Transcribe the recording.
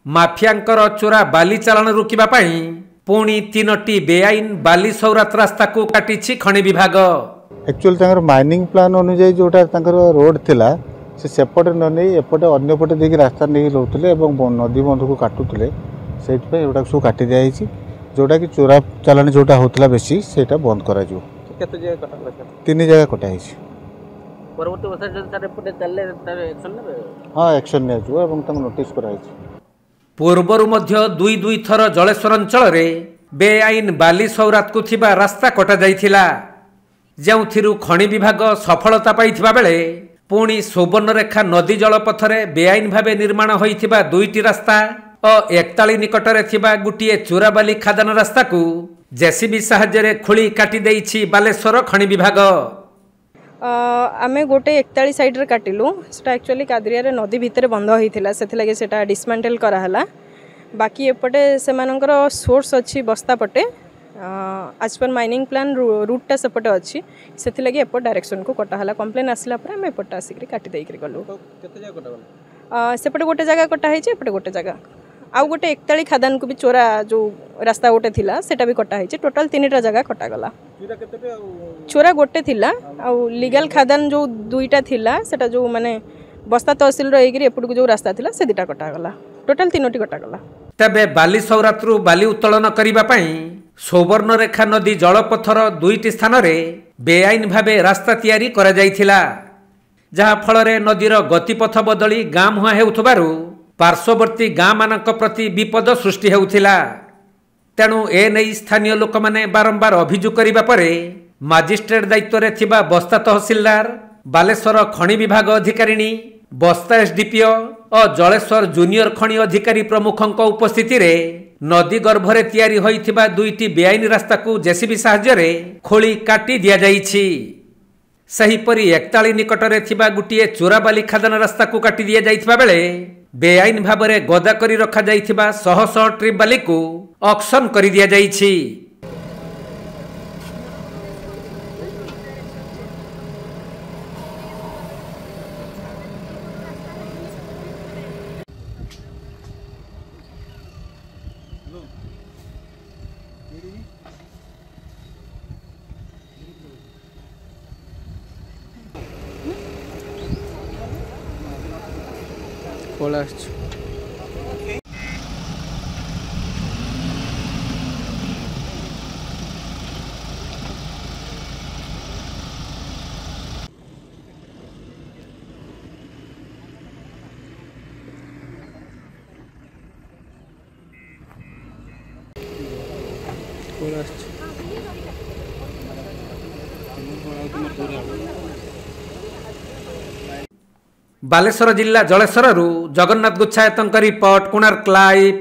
माफियांकर चोरा बाली चालाण रोकिबा पई पुणी 3टी बेआईन बाली सौरात रास्ता को काटिछि खनि विभाग। एक्चुअली तांकर माइनिंग प्लान अनुसार जोटा तांकर रोड थिला से सेपटे न नहीं एपटे अन्य पटे देखि रास्ता नहीं रोतले एवं नदी बंध को काटुतले सेट पे एटा सब काटि दिया हिची जोटा कि चोरा चालाण जोटा होतला बेसी सेटा बंद करा जो। केते जगह कटा सर? 3 जगह कटा हिची। परवर्ती वर्ष जब तारे पटे चलले तारे एक्शन नेबे? हां एक्शन ने जो एवं तंग नोटिस करा हिची। पूर्वरु मध्य दुई थर जलेश्वर अंचल रे बेआईन बाली सौरात को थिबा रास्ता कटा जाइथिला जेउथिरु खनि विभाग सफलता पाइथिबा बेले पुणी सुवर्णरेखा नदी जलपथरे बेआईन भावे निर्माण होइथिबा 2टी रास्ता और 41 निकटरे थिबा गुटिए चोराबाली खादान रास्ता को जेसीबी साहाय्य खोली काटी देइछि बालेश्वर खनि विभाग। आमे गोटे 41 साइड रे काटिलु सेटा एक्चुअली कादरिया रे नदी भितर बंद होइथिला सेथि लागि सेटा डिसमेंटल करा हला। बाकी एपटे सेमानकर सोर्स अछि बस्ता पटे आज पर माइनिंग प्लान रूटा सेपटे अच्छी से एपट डायरेक्शन को कटा हला। कंप्लेन आसला पर आम एपट आसिक काटी देइकरी गलु। सेपटे गोटे जगह कटा है एपटे गोटे जगह आउ गोटे 41 खादान को भी चोरा जो रास्ता गोटे थिला सेटा भी कटा है। टोटाल 3टा जगह कटा गला। चोरा गोटे थिला आउ लीगल खादान जो 2टा थिला सेटा जो माने बस्ता तहसील रही एपट को जो रास्ता थिला से 2टा कटा गला। टोटाल 3टी कटा गला। तबे बाली सौरात्रु बाली उत्तोलन करिबा पई सुवर्णरेखा नदी जलपथर 2टी स्थान रे बेआईन भावे रास्ता तैयारी करा जाइथिला जहा फलरे नदीर गतिपथ बदली गाँ मुहां हेउथबारु पार्श्ववर्ती गाँ मानक प्रति विपद सृष्टि हेउथिला। तेणु ए नै स्थानीय लोक माने बारंबार अभियोग करिबा परे मजिस्ट्रेट दायित्व रे थिबा बस्ता तहसीलदार बालेश्वर खनि विभाग अधिकारिणी बस्ता एसडीपीओ और जलेश्वर जूनियर खनि अधिकारी प्रमुखों उपस्थिति रे नदी गर्भरे तैयारी होइथिबा 2टी बेआईन रास्ता को जेसीबी साहाय्य रे खोली काटी दिया जाइछि। सहीपरि 41 निकटरे थिबा गुटिए चोराबाली खादान रास्ता को काटी दिया जाइथिबा बेले बेआईन भाबरे गदा करी रखा जाइथिबा शह शह ट्रिप बाली को ऑक्शन करी दिया जाइछि। बालेश्वर जिला जलेश्वर जगन्नाथ गुच्छायतଙ୍କ रिपोर्ट कोणार्क लाइव।